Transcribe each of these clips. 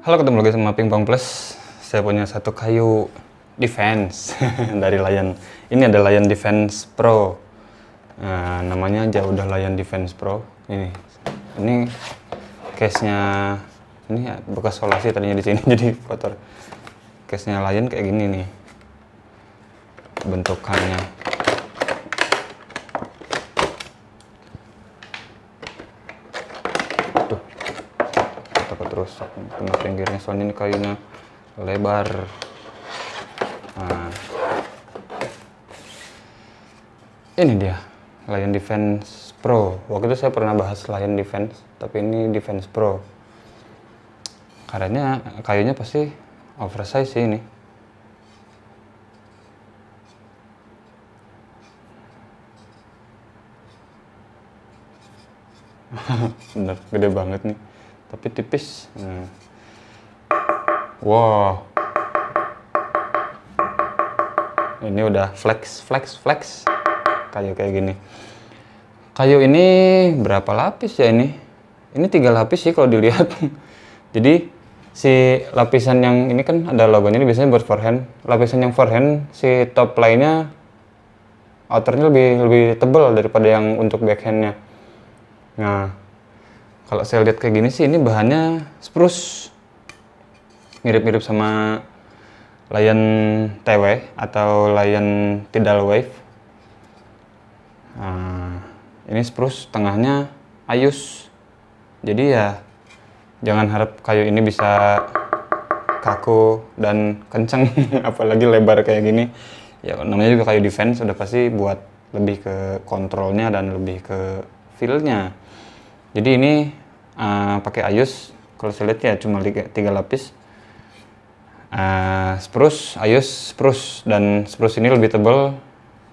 Halo, ketemu lagi sama Pingpong Plus. Saya punya satu kayu defense dari Lion. Ini ada Lion Defense Pro. Nah, namanya aja udah Lion Defense Pro. Ini case-nya, ini ya, bekas solasi tadinya di sini jadi kotor. Case-nya Lion kayak gini nih bentukannya. Tuh, takut rusak kena pinggirnya, soalnya ini kayunya lebar. Nah, ini dia Lion Defense Pro. Waktu itu saya pernah bahas Lion Defense, tapi ini Defense Pro. Kayunya pasti oversize sih ini. Bener, gede banget nih, tapi tipis. Wow, ini udah flex kayu kayak gini. Kayu ini berapa lapis ya ini? Ini 3 lapis sih kalau dilihat. Jadi si lapisan yang ini kan ada logonya, ini biasanya buat forehand. Lapisan yang forehand, si top lainnya outernya lebih tebal daripada yang untuk backhandnya. Nah, kalau saya lihat kayak gini sih, ini bahannya spruce, mirip-mirip sama Lion TW atau Lion Tidal Wave. Nah, ini spruce, tengahnya ayus. Jadi ya jangan harap kayu ini bisa kaku dan kenceng, apalagi lebar kayak gini. Ya namanya juga kayu defense, udah pasti buat lebih ke kontrolnya dan lebih ke feel-nya. Jadi ini pakai ayus, kalau saya lihat ya cuma 3 lapis. Spruce, ayus, spruce, dan spruce ini lebih tebal,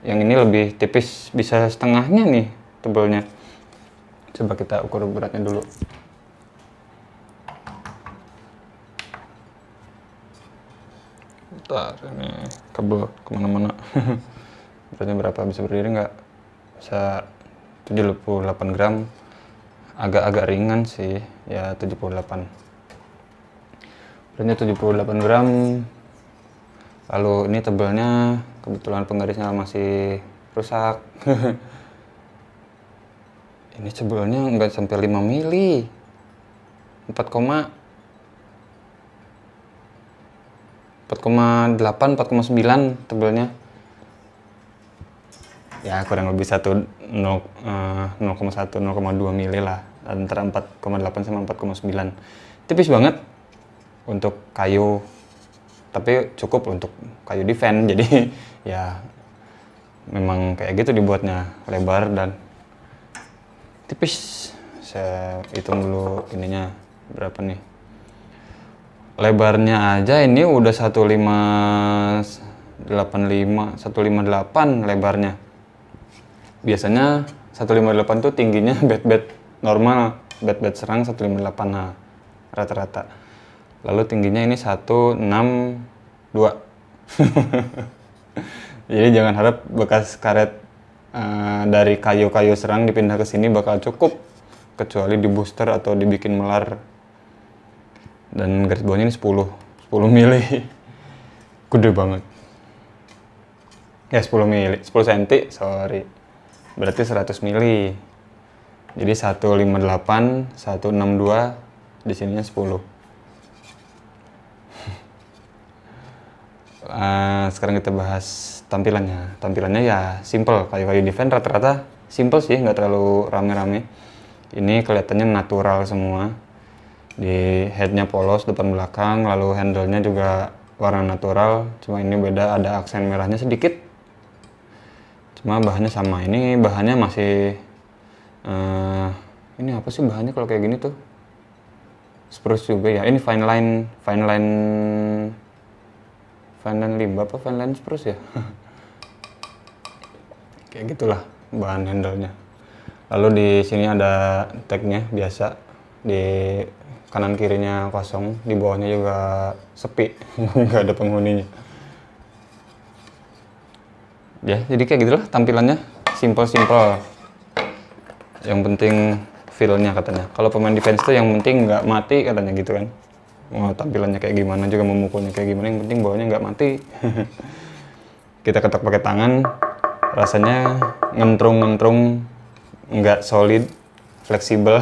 yang ini lebih tipis, bisa setengahnya nih tebalnya. Coba kita ukur beratnya dulu. Bentar, ini kabel kemana-mana. Beratnya berapa, bisa berdiri nggak? Bisa 78 gram. Agak-agak ringan sih, ya 78. Beratnya 78 gram. Lalu ini tebalnya, kebetulan penggarisnya masih rusak. Ini tebalnya nggak sampai 5 mili. 4,8, 4,9 tebalnya. Ya kurang lebih 0,1, 0,2 mili lah, antara 4,8 sama 4,9. Tipis banget untuk kayu, tapi cukup untuk kayu defense. Jadi ya memang kayak gitu dibuatnya, lebar dan tipis. Saya hitung dulu ininya berapa nih. Lebarnya aja ini udah 158 lebarnya. Biasanya 158 tuh tingginya bed normal, bed serang 158, nah rata-rata. Lalu tingginya ini 162. Jadi jangan harap bekas karet dari kayu-kayu serang dipindah ke sini bakal cukup, kecuali di booster atau dibikin melar. Dan garis bawahnya ini 10 mili. Gede banget. Ya 10 mili, 10 cm, sorry. Berarti 100 mili. Jadi 158, 162, di sininya 10. Sekarang kita bahas tampilannya. Tampilannya ya simple, kayu-kayu defense rata-rata simple sih, nggak terlalu rame-rame. Ini kelihatannya natural semua. Di headnya polos depan belakang, lalu handle-nya juga warna natural. Cuma ini beda, ada aksen merahnya sedikit. Cuma bahannya sama. Ini bahannya masih ini apa sih bahannya kalau kayak gini tuh? Spruce juga ya. Ini fine line limbah apa fine line spruce ya? Kayak gitulah bahan handle-nya. Lalu di sini ada tag-nya biasa. Di kanan kirinya kosong, di bawahnya juga sepi, nggak ada penghuninya. Ya, jadi kayak gitulah tampilannya, simple. Yang penting feel-nya katanya. Kalau pemain defense tuh yang penting nggak mati katanya gitu kan. mau tampilannya kayak gimana juga, memukulnya kayak gimana, yang penting bawahnya nggak mati. Kita ketok pakai tangan, rasanya ngentrung-ngentrung, nggak solid, fleksibel.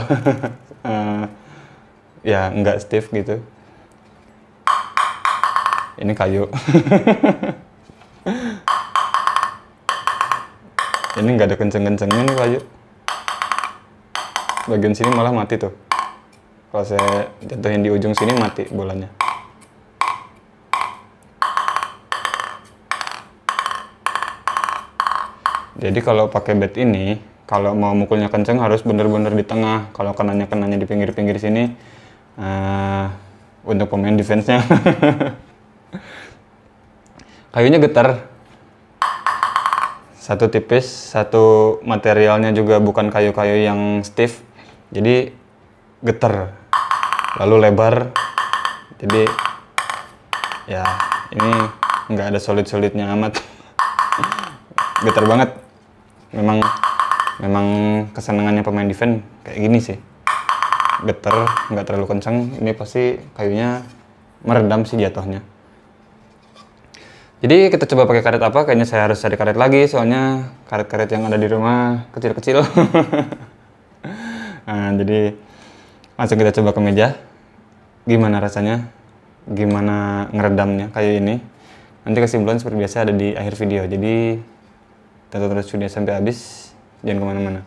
Ya nggak stiff gitu. Ini kayu. Ini nggak ada kenceng-kencengnya nih kayu. Bagian sini malah mati tuh. Kalau saya jatuhin di ujung sini mati bolanya. Jadi kalau pakai bat ini, kalau mau mukulnya kenceng harus bener-bener di tengah. Kalau kenanya di pinggir-pinggir sini, untuk pemain defense-nya. Kayunya getar. Satu tipis, satu materialnya juga bukan kayu-kayu yang stiff. Jadi getar. Lalu lebar. Jadi ya ini nggak ada solid-solidnya amat. Getar banget. Memang kesenangannya pemain defense kayak gini sih. Getar, nggak terlalu kencang. Ini pasti kayunya meredam sih jatuhnya. Jadi kita coba pakai karet apa? Kayaknya saya harus cari karet lagi, soalnya karet-karet yang ada di rumah kecil-kecil. Nah, jadi langsung kita coba ke meja. Gimana rasanya? Gimana ngeredamnya kayak ini? Nanti kesimpulan seperti biasa ada di akhir video. Jadi tonton terus video sampai habis, jangan kemana-mana.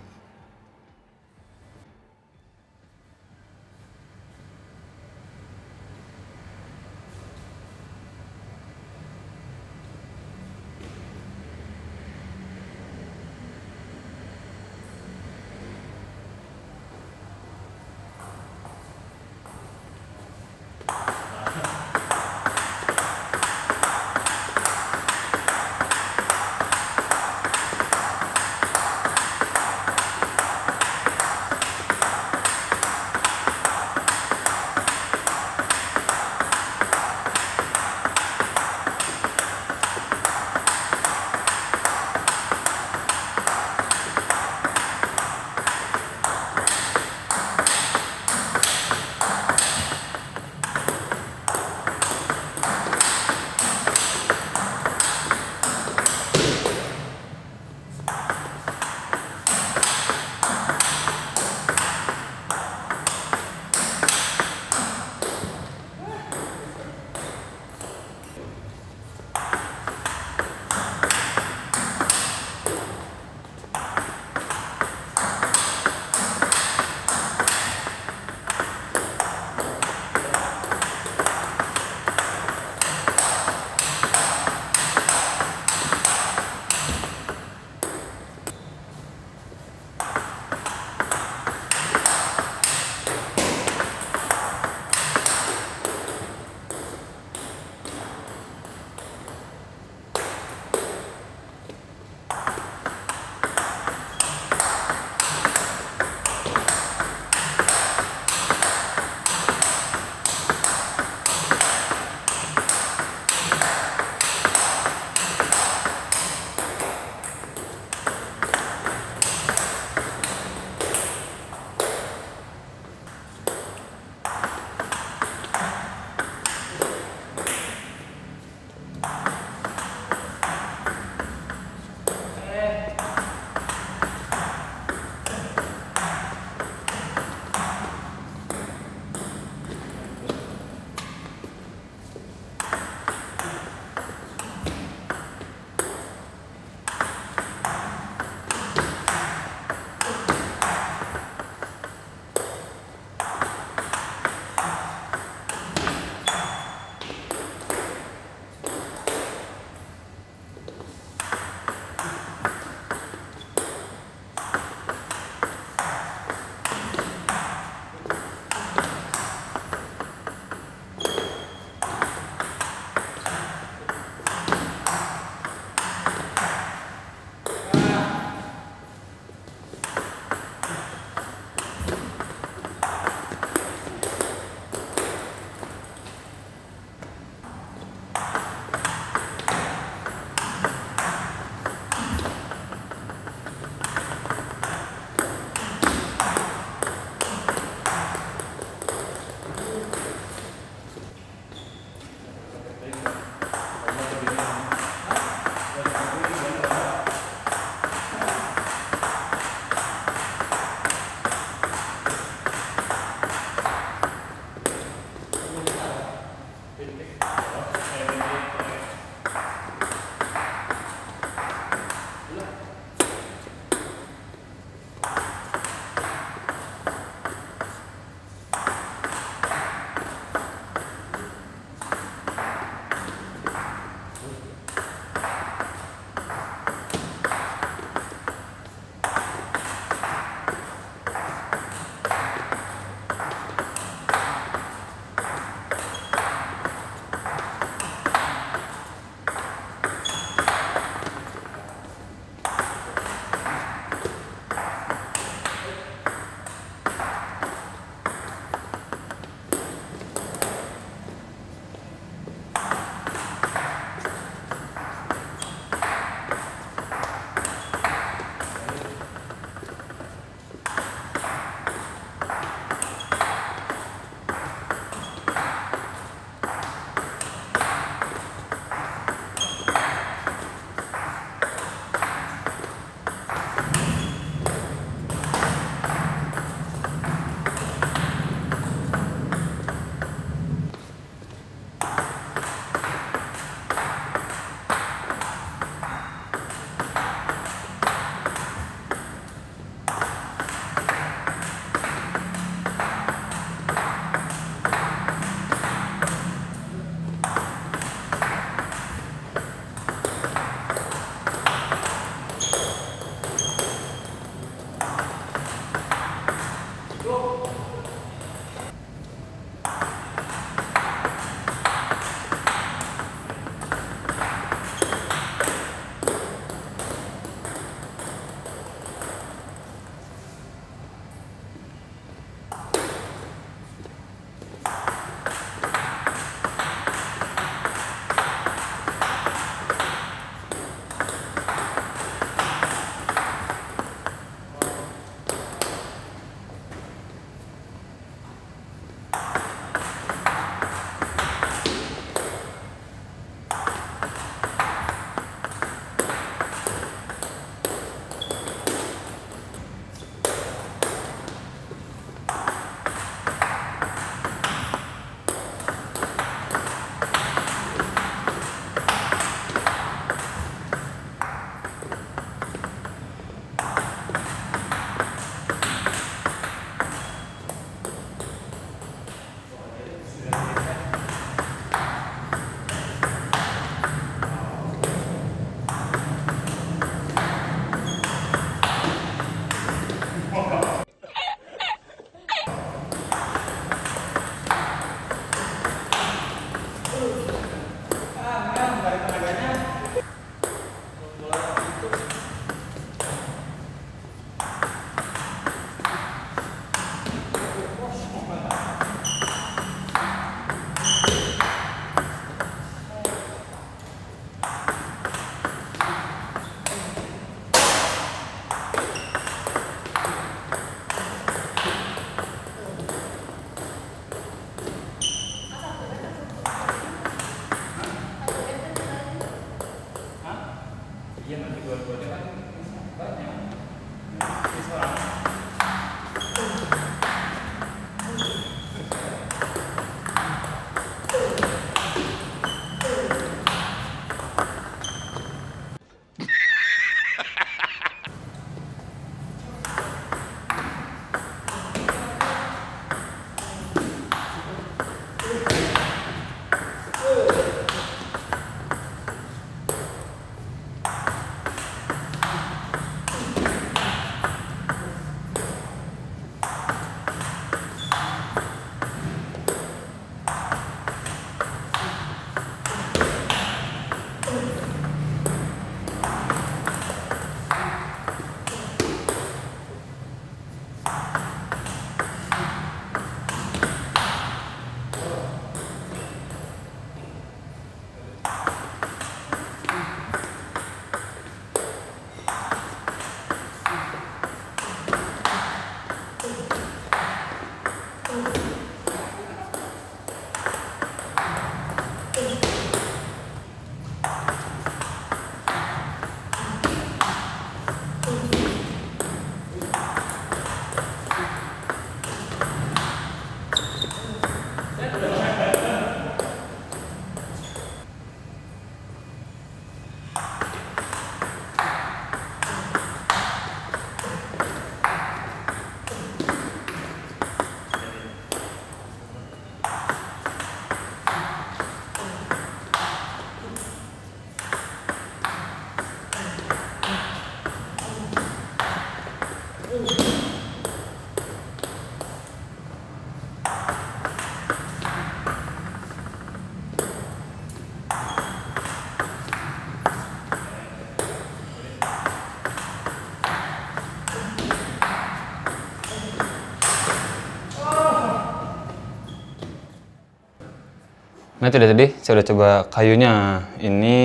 Nah itu tadi saya udah coba kayunya. Ini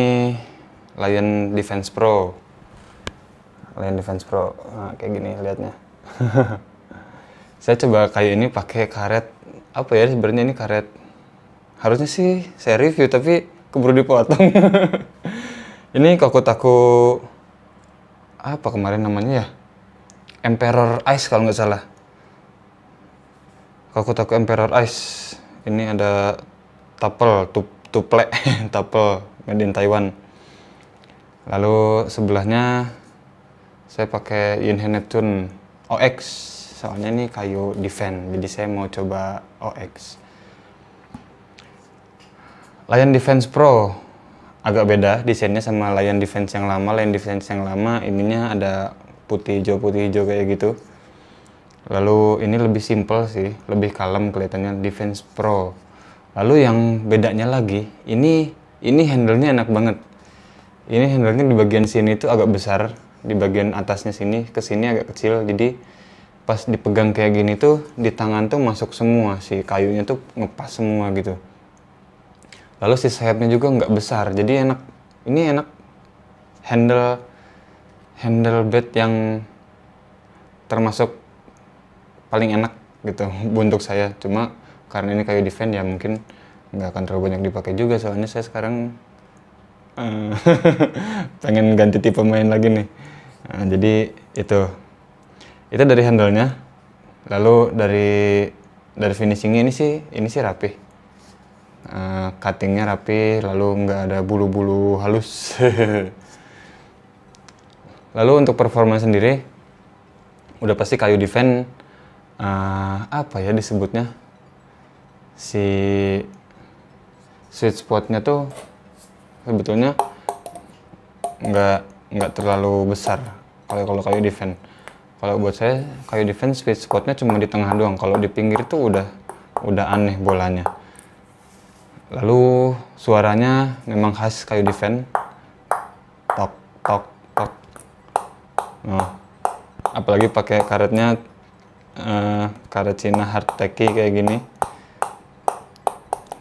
Lion Defense Pro. Lion Defense Pro. Nah, kayak gini lihatnya. Saya coba kayu ini pakai karet apa ya, sebenarnya ini karet. Harusnya sih saya review tapi keburu dipotong. Ini Kokutaku apa kemarin namanya ya? Emperor Ice kalau nggak salah. Kokutaku Emperor Ice. Ini ada tapel, tuple, tapel made in Taiwan. Lalu sebelahnya saya pakai Yunhe Neptune OX. Soalnya ini kayu defense, jadi saya mau coba OX. Lion Defense Pro agak beda desainnya sama Lion Defense yang lama. Lion Defense yang lama ininya ada putih hijau kayak gitu. Lalu ini lebih simple sih, lebih kalem kelihatannya, Defense Pro. Lalu yang bedanya lagi, ini handle-nya enak banget. Ini handle-nya di bagian sini itu agak besar, di bagian atasnya sini ke sini agak kecil. Jadi pas dipegang kayak gini tuh di tangan tuh masuk semua, si kayunya tuh ngepas semua gitu. Lalu si sayapnya juga nggak besar, jadi enak. Ini enak, handle bed yang termasuk paling enak gitu untuk saya. Cuma karena ini kayu defend ya mungkin nggak akan terlalu banyak dipakai juga, soalnya saya sekarang pengen ganti tipe main lagi nih. Nah, jadi itu dari handle-nya. Lalu dari finishingnya ini sih rapi. Cuttingnya rapi, lalu nggak ada bulu-bulu halus. Lalu untuk performa sendiri udah pasti kayu defend, apa ya disebutnya, si sweet spotnya tuh sebetulnya nggak terlalu besar kalau kayu defend. Kalau buat saya kayu defend sweet spotnya cuma di tengah doang, kalau di pinggir tuh udah aneh bolanya. Lalu suaranya memang khas kayu defend, tok tok tok. Nah, apalagi pakai karetnya karet Cina Hardteki kayak gini.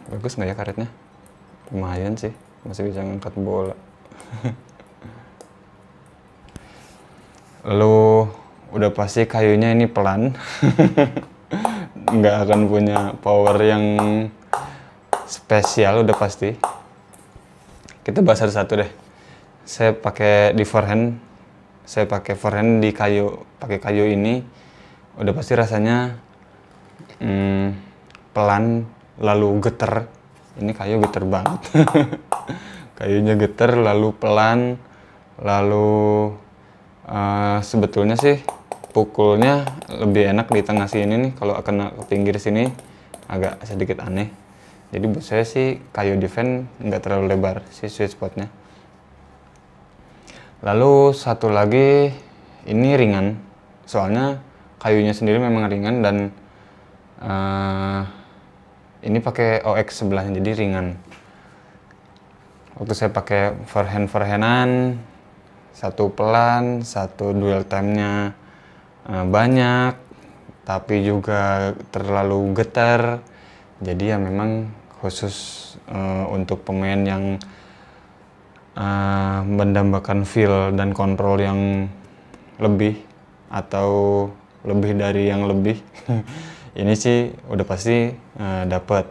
Bagus nggak ya karetnya? Lumayan sih, masih bisa ngangkat bola. Lalu udah pasti kayunya ini pelan. Nggak akan punya power yang spesial udah pasti. Kita bahas satu-satu deh. Saya pakai di forehand. Saya pakai forehand di pakai kayu ini. Udah pasti rasanya pelan, lalu geter. Ini kayu geter banget. Kayunya geter, lalu pelan, lalu sebetulnya sih pukulnya lebih enak di tengah sini nih. Kalau kena ke pinggir sini agak sedikit aneh. Jadi buat saya sih kayu defend nggak terlalu lebar si sweet spotnya. Lalu satu lagi, ini ringan. Soalnya kayunya sendiri memang ringan dan ini pakai OX sebelahnya, jadi ringan. Waktu saya pakai forehandan, satu pelan, satu dual time-nya banyak, tapi juga terlalu getar. Jadi ya memang khusus untuk pemain yang mendambakan feel dan kontrol yang lebih atau lebih dari yang lebih. Ini sih udah pasti dapat.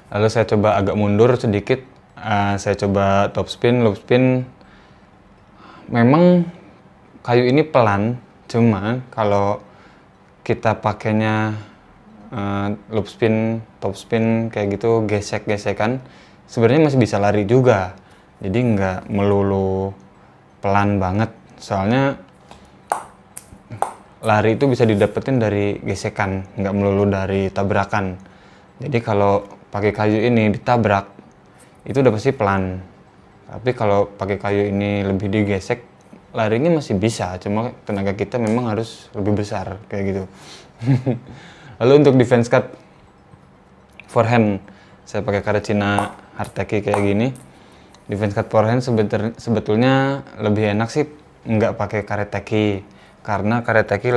Lalu saya coba agak mundur sedikit, saya coba top spin, loop spin. Memang kayu ini pelan, cuma kalau kita pakainya loop spin, top spin kayak gitu, gesek-gesekan, sebenarnya masih bisa lari juga. Jadi nggak melulu pelan banget, soalnya lari itu bisa didapetin dari gesekan, nggak melulu dari tabrakan. Jadi kalau pakai kayu ini ditabrak, itu udah pasti pelan. Tapi kalau pakai kayu ini lebih digesek, larinya masih bisa, cuma tenaga kita memang harus lebih besar kayak gitu. Lalu untuk defense cut forehand, saya pakai karet Cina Hardteki kayak gini. Defense cut forehand sebetulnya lebih enak sih nggak pakai karet teki, karena karet teki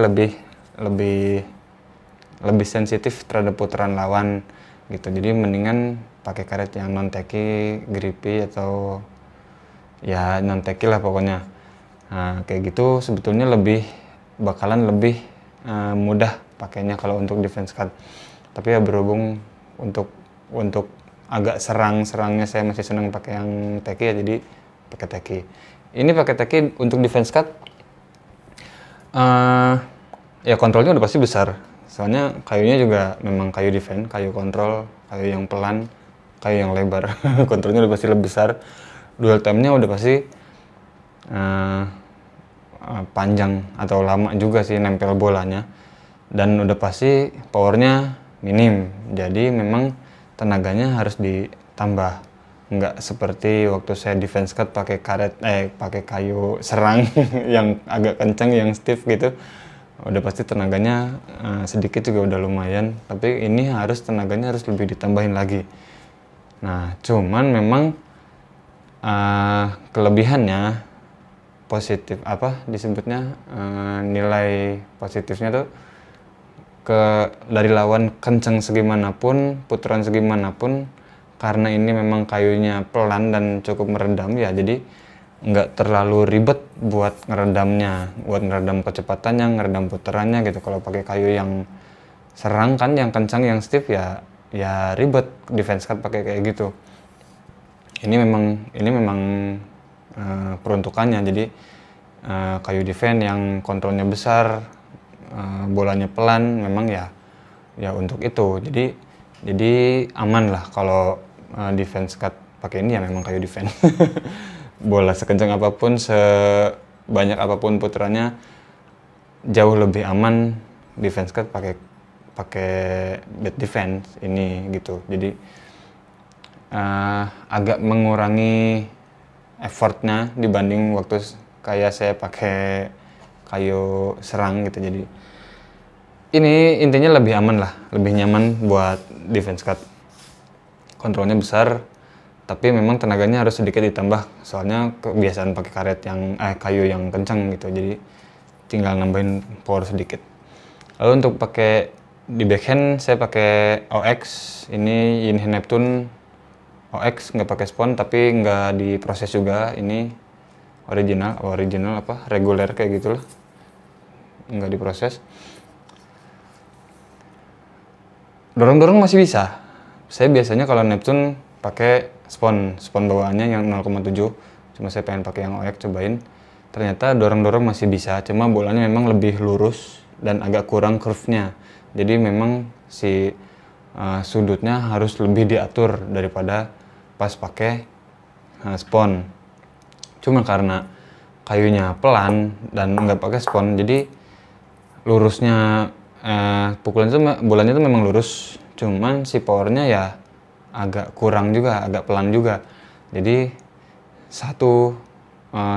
lebih sensitif terhadap putaran lawan gitu. Jadi mendingan pakai karet yang non teki, grippy atau ya non teki lah pokoknya. Nah, kayak gitu sebetulnya bakalan lebih mudah pakainya kalau untuk defense cut. Tapi ya berhubung untuk agak serangnya saya masih senang pakai yang teki ya, jadi pakai teki. Ini pakai teki untuk defense cut. Ya kontrolnya udah pasti besar. Soalnya kayunya juga memang kayu defend, kayu kontrol, kayu yang pelan, kayu yang lebar. Kontrolnya udah pasti lebih besar. Dual time-nya udah pasti panjang atau lama juga sih nempel bolanya, dan udah pasti powernya minim, jadi memang tenaganya harus ditambah, nggak seperti waktu saya defense cut pakai kayu serang yang agak kencang, yang stiff gitu. udah pasti tenaganya sedikit juga udah lumayan, tapi ini tenaganya harus lebih ditambahin lagi. Nah, cuman memang kelebihannya positif disebutnya nilai positifnya tuh dari lawan kencang segimanapun, putaran segimanapun, karena ini memang kayunya pelan dan cukup meredam ya, jadi nggak terlalu ribet buat ngeredam kecepatannya, ngeredam putarannya gitu. Kalau pakai kayu yang serang kan, yang kencang, yang stiff ya ribet defense cut pakai kayak gitu. Ini memang peruntukannya, jadi kayu defense yang kontrolnya besar, bolanya pelan, memang ya untuk itu. Jadi aman lah kalau defense cut pakai ini, ya memang kayu defense. Bola sekencang apapun, sebanyak apapun putarannya, jauh lebih aman defense cut pakai bad defense ini gitu. Jadi agak mengurangi effortnya dibanding waktu kayak saya pakai kayu serang gitu. Jadi ini intinya lebih aman lah, lebih nyaman buat defense cut. Kontrolnya besar, tapi memang tenaganya harus sedikit ditambah, soalnya kebiasaan pakai kayu yang kencang gitu, jadi tinggal nambahin power sedikit. Lalu untuk pakai di backhand saya pakai OX, ini Yinhe Neptune OX, nggak pakai spon tapi nggak diproses juga, ini original reguler kayak gitulah, nggak diproses. Dorong masih bisa. Saya biasanya kalau Neptune pakai spon bawaannya yang 0,7, cuma saya pengen pakai yang OX, cobain. Ternyata dorong masih bisa, cuma bolanya memang lebih lurus dan agak kurang curve-nya. Jadi memang si sudutnya harus lebih diatur daripada pas pakai spon. Cuma karena kayunya pelan dan nggak pakai spon, jadi lurusnya bolanya itu memang lurus, cuman si powernya ya agak kurang juga, agak pelan juga. Jadi satu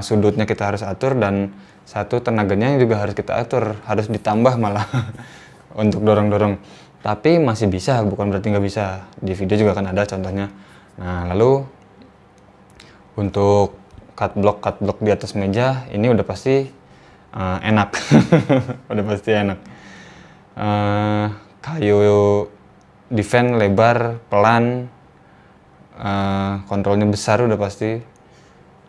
sudutnya kita harus atur, dan satu tenaganya juga harus kita atur, harus ditambah malah untuk dorong. Tapi masih bisa, bukan berarti nggak bisa. Di video juga kan ada contohnya. Nah, lalu untuk cut block di atas meja ini udah pasti enak. Udah pasti enak. Kayu defense lebar, pelan, kontrolnya besar udah pasti.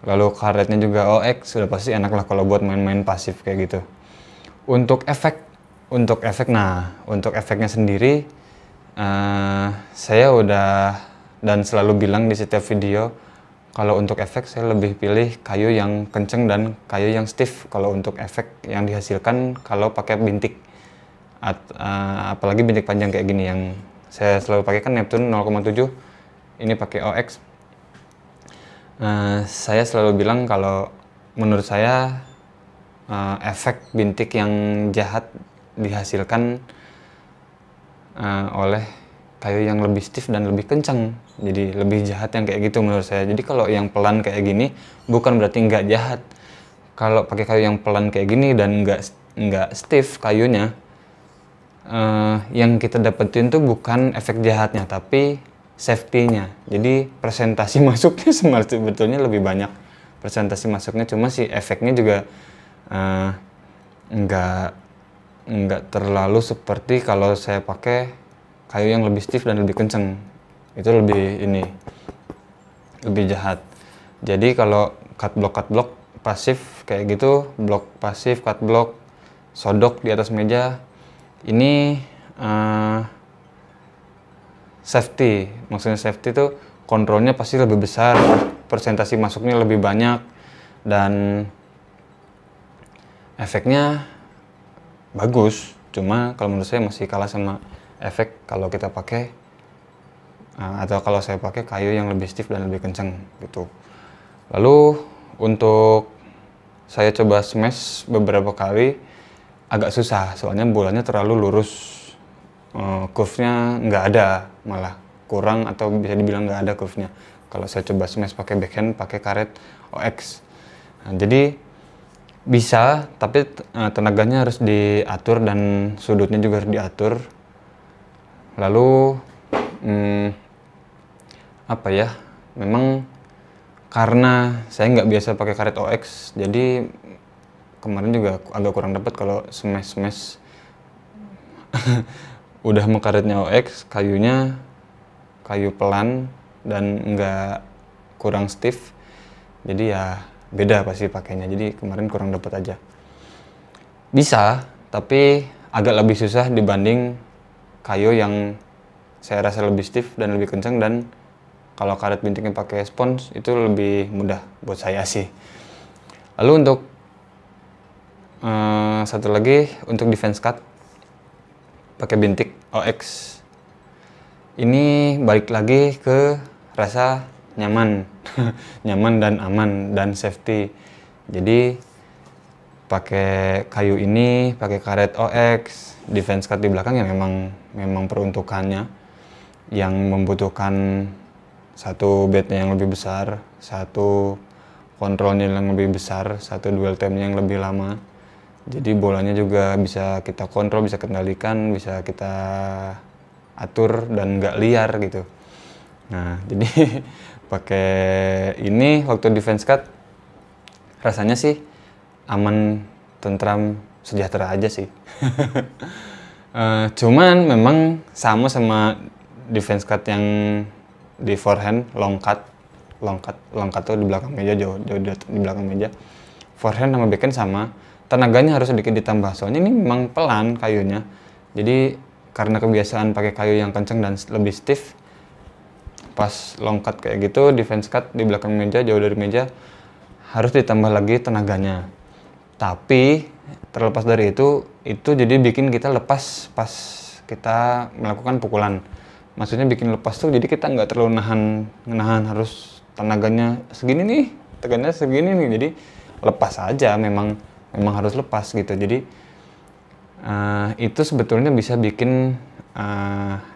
Lalu karetnya juga OX, udah pasti enak lah kalau buat main-main pasif kayak gitu. Untuk efeknya sendiri, saya udah dan selalu bilang di setiap video, kalau untuk efek saya lebih pilih kayu yang kenceng dan kayu yang stiff kalau untuk efek yang dihasilkan kalau pakai bintik. Apalagi bintik panjang kayak gini yang saya selalu pakai kan Neptune 0,7, ini pakai OX. Saya selalu bilang kalau menurut saya efek bintik yang jahat dihasilkan oleh kayu yang lebih stiff dan lebih kencang, jadi lebih jahat yang kayak gitu menurut saya. Jadi kalau yang pelan kayak gini bukan berarti nggak jahat. Kalau pakai kayu yang pelan kayak gini dan nggak stiff kayunya, yang kita dapetin tuh bukan efek jahatnya tapi safety-nya. Jadi presentasi masuknya sebetulnya lebih banyak presentasi masuknya, cuma si efeknya juga nggak terlalu seperti kalau saya pakai kayu yang lebih stiff dan lebih kenceng. Itu lebih jahat. Jadi kalau cut block pasif kayak gitu, blok pasif, cut block, sodok di atas meja, ini safety. Maksudnya safety itu kontrolnya pasti lebih besar, presentasi masuknya lebih banyak, dan efeknya bagus. Cuma kalau menurut saya masih kalah sama efek kalau kita pakai atau kalau saya pakai kayu yang lebih stiff dan lebih kencang gitu. Lalu untuk saya coba smash beberapa kali agak susah, soalnya bolanya terlalu lurus, curve-nya nggak ada, malah kurang atau bisa dibilang nggak ada curve-nya kalau saya coba smash pakai backhand pakai karet OX. Nah, jadi Bisa, tapi tenaganya harus diatur dan sudutnya juga harus diatur. Lalu apa ya? Memang karena saya nggak biasa pakai karet OX, jadi kemarin juga agak kurang dapat kalau smash udah mengkaretnya OX, kayunya kayu pelan dan nggak kurang stiff, jadi ya beda pasti pakainya. Jadi kemarin kurang dapat aja. Bisa, tapi agak lebih susah dibanding kayu yang saya rasa lebih stiff dan lebih kencang, dan kalau karet bintiknya pakai spons itu lebih mudah buat saya sih. Lalu untuk satu lagi, untuk defense cut pakai bintik OX. Ini balik lagi ke rasa nyaman, nyaman dan aman dan safety. Jadi pakai kayu ini, pakai karet OX, defense cut di belakang yang memang peruntukannya yang membutuhkan satu bednya yang lebih besar, satu kontrolnya yang lebih besar, satu dual temnya yang lebih lama. Jadi bolanya juga bisa kita kontrol, bisa kendalikan, bisa kita atur dan nggak liar gitu. Nah, jadi pakai ini waktu defense cut rasanya sih aman, tentram, sejahtera aja sih. Cuman memang sama defense cut yang di forehand, long cut tuh di belakang meja, jauh di belakang meja. Forehand sama backhand sama, tenaganya harus sedikit ditambah, soalnya ini memang pelan kayunya. Jadi karena kebiasaan pakai kayu yang kenceng dan lebih stiff, pas long cut kayak gitu, defense cut di belakang meja, jauh dari meja, harus ditambah lagi tenaganya. Tapi terlepas dari itu jadi bikin kita lepas pas kita melakukan pukulan. Maksudnya bikin lepas tuh jadi kita nggak terlalu nahan harus tenaganya segini nih, tegangannya segini nih, jadi lepas aja, memang harus lepas gitu. Jadi itu sebetulnya bisa bikin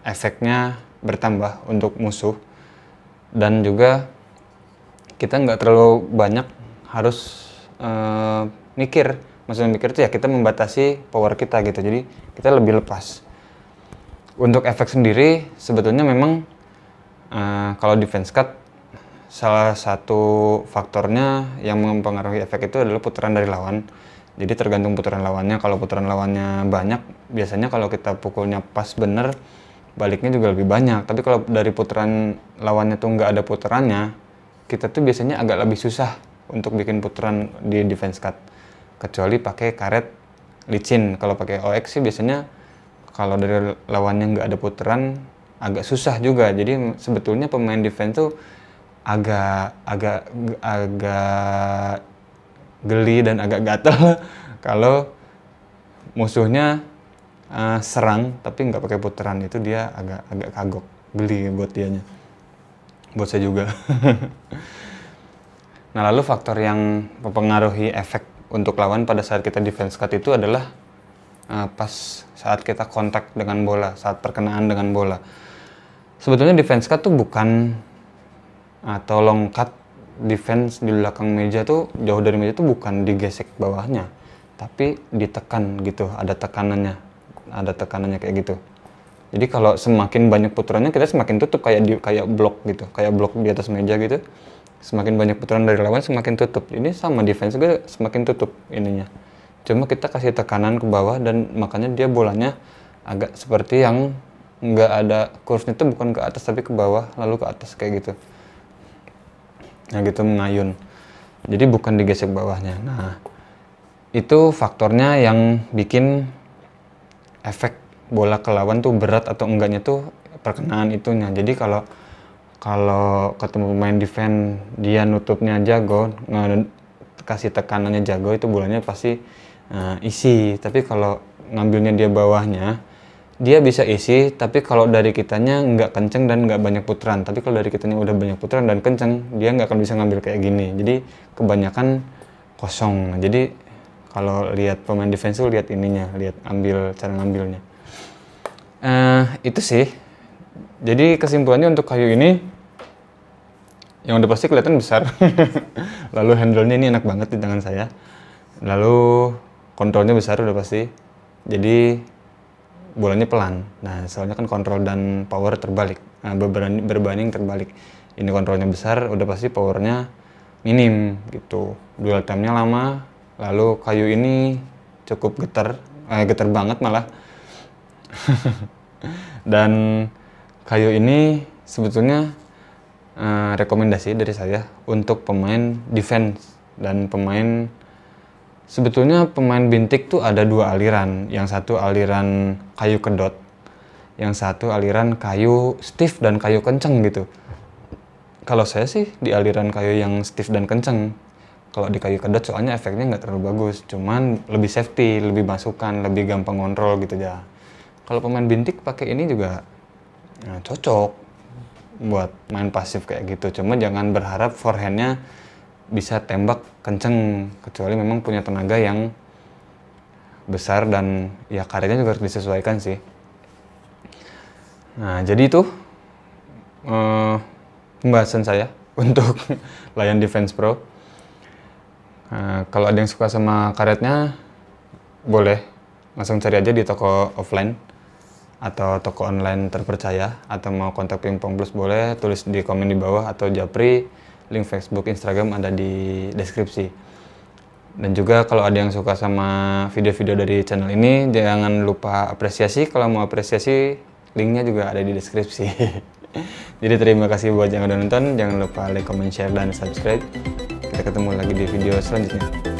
efeknya bertambah untuk musuh, dan juga kita nggak terlalu banyak harus mikir. Maksudnya mikir itu ya kita membatasi power kita gitu, jadi kita lebih lepas. Untuk efek sendiri sebetulnya memang kalau defense cut, salah satu faktornya yang mempengaruhi efek itu adalah putaran dari lawan. Jadi tergantung putaran lawannya. Kalau putaran lawannya banyak, biasanya kalau kita pukulnya pas bener, baliknya juga lebih banyak. Tapi kalau dari putaran lawannya tuh nggak ada putarannya, kita tuh biasanya agak lebih susah untuk bikin putaran di defense cut. Kecuali pakai karet licin. Kalau pakai OX sih biasanya kalau dari lawannya nggak ada putaran, agak susah juga. Jadi sebetulnya pemain defense tuh agak geli dan agak gatel kalau musuhnya serang tapi nggak pakai putaran. Itu dia agak kagok, geli buat dianya, buat saya juga. Nah, lalu faktor yang mempengaruhi efek untuk lawan pada saat kita defense cut itu adalah pas saat kita kontak dengan bola, saat perkenaan dengan bola. Sebetulnya defense cut tuh bukan, atau long cut defense di belakang meja tuh, jauh dari meja tuh bukan digesek bawahnya, tapi ditekan gitu, ada tekanannya kayak gitu. Jadi kalau semakin banyak putarannya, kita semakin tutup, kayak blok gitu, kayak blok di atas meja gitu. Semakin banyak putaran dari lawan, semakin tutup. Ini sama defense juga semakin tutup ininya. Cuma kita kasih tekanan ke bawah, dan makanya dia bolanya agak seperti yang nggak ada kurvnya tuh, bukan ke atas tapi ke bawah lalu ke atas kayak gitu. Nah gitu, mengayun. Jadi bukan digesek bawahnya. Nah itu faktornya yang bikin efek bola ke lawan tuh berat atau enggaknya tuh perkenaan itunya. Jadi kalau ketemu pemain defense, dia nutupnya jago, kasih tekanannya jago, itu bolanya pasti isi. Tapi kalau ngambilnya dia bawahnya, dia bisa isi, tapi kalau dari kitanya nggak kenceng dan nggak banyak putaran. Tapi kalau dari kitanya udah banyak putaran dan kenceng, dia nggak akan bisa ngambil kayak gini. Jadi kebanyakan kosong. Nah, jadi kalau lihat pemain defense, lihat ininya, lihat cara ngambilnya. Itu sih. Jadi kesimpulannya untuk kayu ini, yang udah pasti kelihatan besar. Lalu handle-nya ini enak banget di tangan saya. Lalu kontrolnya besar udah pasti, jadi bolanya pelan. Nah, soalnya kan kontrol dan power terbalik, nah, berbanding terbalik. Ini kontrolnya besar, udah pasti powernya minim gitu. Dwell time-nya lama, lalu kayu ini cukup getar banget malah. Dan kayu ini sebetulnya rekomendasi dari saya untuk pemain defense dan sebetulnya pemain bintik tuh ada dua aliran. Yang satu aliran kayu kedot, yang satu aliran kayu stiff dan kayu kenceng gitu. Kalau saya sih di aliran kayu yang stiff dan kenceng. Kalau di kayu kedot soalnya efeknya nggak terlalu bagus, cuman lebih safety, lebih masukan, lebih gampang ngontrol gitu ya. Kalau pemain bintik pakai ini juga cocok buat main pasif kayak gitu. Cuma jangan berharap forehandnya bisa tembak kenceng, kecuali memang punya tenaga yang besar dan ya karetnya juga harus disesuaikan sih. Nah, jadi itu pembahasan saya untuk Lion Defense Pro. Kalau ada yang suka sama karetnya, boleh langsung cari aja di toko offline atau toko online terpercaya, atau mau kontak Pingpong Plus boleh tulis di komen di bawah atau japri. Link Facebook, Instagram ada di deskripsi. Dan juga kalau ada yang suka sama video-video dari channel ini, jangan lupa apresiasi. Kalau mau apresiasi, linknya juga ada di deskripsi. Jadi terima kasih buat yang udah nonton. Jangan lupa like, comment, share, dan subscribe. Kita ketemu lagi di video selanjutnya.